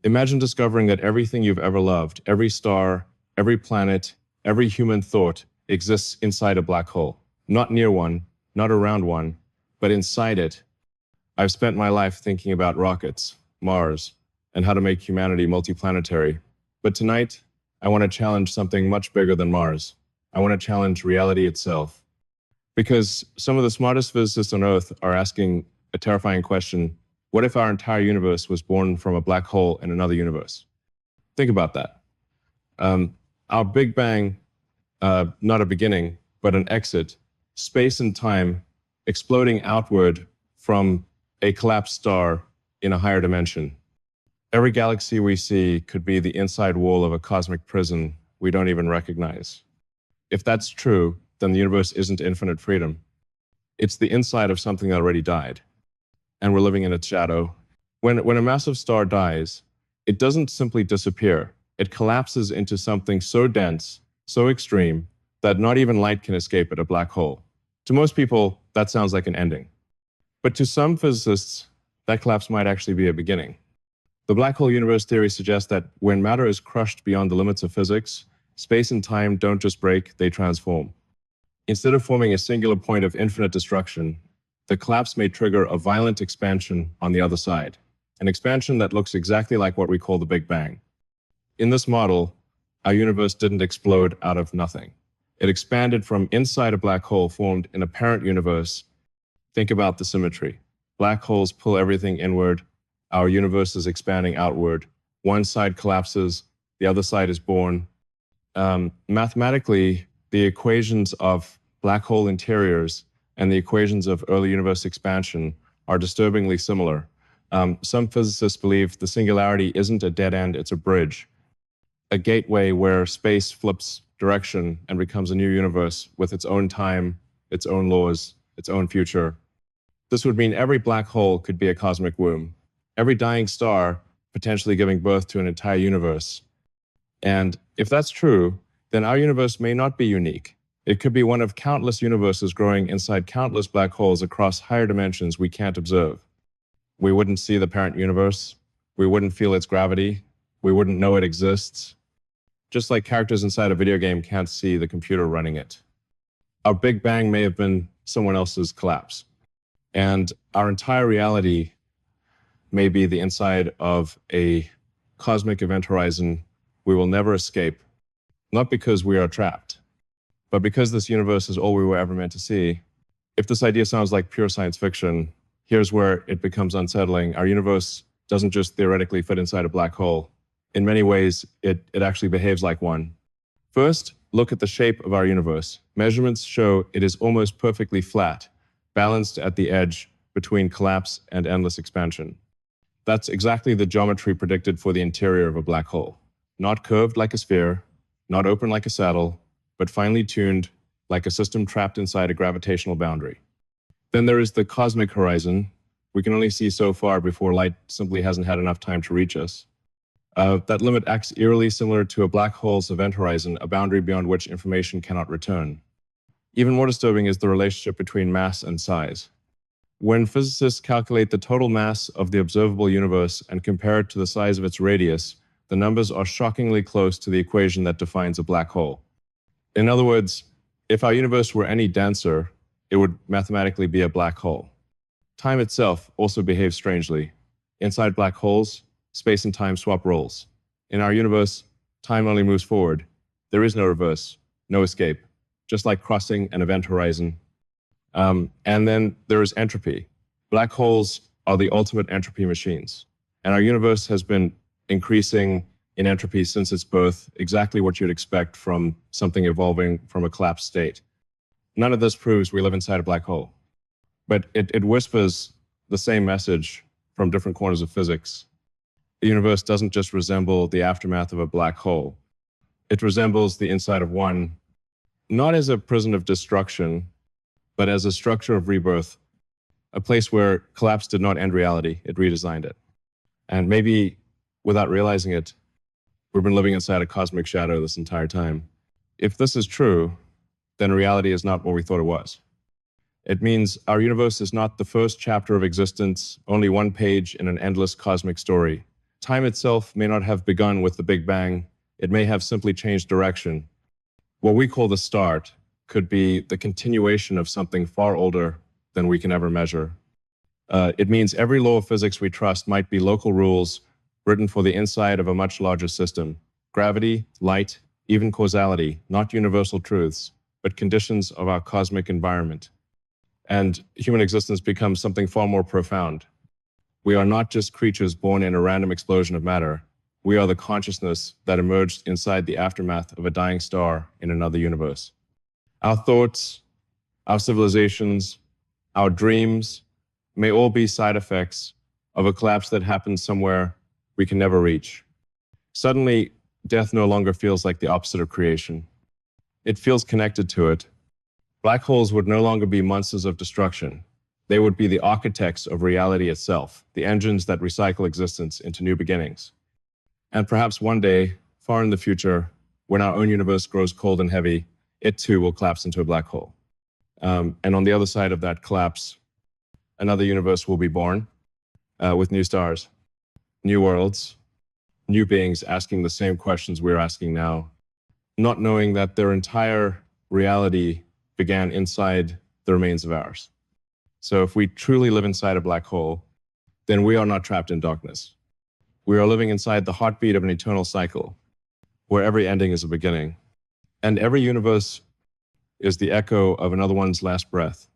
Imagine discovering that everything you've ever loved, every star, every planet, every human thought exists inside a black hole. Not near one, not around one, but inside it. I've spent my life thinking about rockets, Mars, and how to make humanity multiplanetary. But tonight, I want to challenge something much bigger than Mars. I want to challenge reality itself. Because some of the smartest physicists on Earth are asking a terrifying question: what if our entire universe was born from a black hole in another universe? Think about that. Our Big Bang, not a beginning, but an exit, space and time exploding outward from a collapsed star in a higher dimension. Every galaxy we see could be the inside wall of a cosmic prison we don't even recognize. If that's true, then the universe isn't infinite freedom. It's the inside of something that already died, and we're living in its shadow. When a massive star dies, it doesn't simply disappear. It collapses into something so dense, so extreme, that not even light can escape it, a black hole. To most people, that sounds like an ending. But to some physicists, that collapse might actually be a beginning. The black hole universe theory suggests that when matter is crushed beyond the limits of physics, space and time don't just break, they transform. Instead of forming a singular point of infinite destruction, the collapse may trigger a violent expansion on the other side, an expansion that looks exactly like what we call the Big Bang. In this model, our universe didn't explode out of nothing. It expanded from inside a black hole formed in a parent universe. Think about the symmetry. Black holes pull everything inward. Our universe is expanding outward. One side collapses, the other side is born. Mathematically, the equations of black hole interiors and the equations of early universe expansion are disturbingly similar. Some physicists believe the singularity isn't a dead end, it's a bridge, a gateway where space flips direction and becomes a new universe with its own time, its own laws, its own future. This would mean every black hole could be a cosmic womb, every dying star potentially giving birth to an entire universe. And if that's true, then our universe may not be unique. It could be one of countless universes growing inside countless black holes across higher dimensions we can't observe. We wouldn't see the parent universe. We wouldn't feel its gravity. We wouldn't know it exists. Just like characters inside a video game can't see the computer running it. Our Big Bang may have been someone else's collapse. And our entire reality may be the inside of a cosmic event horizon we will never escape. Not because we are trapped, but because this universe is all we were ever meant to see. If this idea sounds like pure science fiction, here's where it becomes unsettling. Our universe doesn't just theoretically fit inside a black hole. In many ways, it actually behaves like one. First, look at the shape of our universe. Measurements show it is almost perfectly flat, balanced at the edge between collapse and endless expansion. That's exactly the geometry predicted for the interior of a black hole. Not curved like a sphere, not open like a saddle, but finely tuned like a system trapped inside a gravitational boundary. Then there is the cosmic horizon. We can only see so far before light simply hasn't had enough time to reach us. That limit acts eerily similar to a black hole's event horizon, a boundary beyond which information cannot return. Even more disturbing is the relationship between mass and size. When physicists calculate the total mass of the observable universe and compare it to the size of its radius, the numbers are shockingly close to the equation that defines a black hole. In other words, if our universe were any denser, it would mathematically be a black hole. Time itself also behaves strangely. Inside black holes, space and time swap roles. In our universe, time only moves forward. There is no reverse, no escape, just like crossing an event horizon. And then there is entropy. Black holes are the ultimate entropy machines. And our universe has been increasing in entropy since its birth, exactly what you'd expect from something evolving from a collapsed state. None of this proves we live inside a black hole. But it whispers the same message from different corners of physics. The universe doesn't just resemble the aftermath of a black hole. It resembles the inside of one, not as a prison of destruction, but as a structure of rebirth, a place where collapse did not end reality, it redesigned it. And maybe without realizing it, we've been living inside a cosmic shadow this entire time. If this is true, then reality is not what we thought it was. It means our universe is not the first chapter of existence, only one page in an endless cosmic story. Time itself may not have begun with the Big Bang. It may have simply changed direction. What we call the start could be the continuation of something far older than we can ever measure. It means every law of physics we trust might be local rules written for the inside of a much larger system. Gravity, light, even causality, not universal truths, but conditions of our cosmic environment. And human existence becomes something far more profound. We are not just creatures born in a random explosion of matter. We are the consciousness that emerged inside the aftermath of a dying star in another universe. Our thoughts, our civilizations, our dreams may all be side effects of a collapse that happens somewhere we can never reach. Suddenly, death no longer feels like the opposite of creation. It feels connected to it. Black holes would no longer be monsters of destruction. They would be the architects of reality itself, the engines that recycle existence into new beginnings. And perhaps one day, far in the future, when our own universe grows cold and heavy, it too will collapse into a black hole. And on the other side of that collapse, another universe will be born with new stars, new worlds, new beings asking the same questions we're asking now, not knowing that their entire reality began inside the remains of ours. So if we truly live inside a black hole, then we are not trapped in darkness. We are living inside the heartbeat of an eternal cycle, where every ending is a beginning. And every universe is the echo of another one's last breath.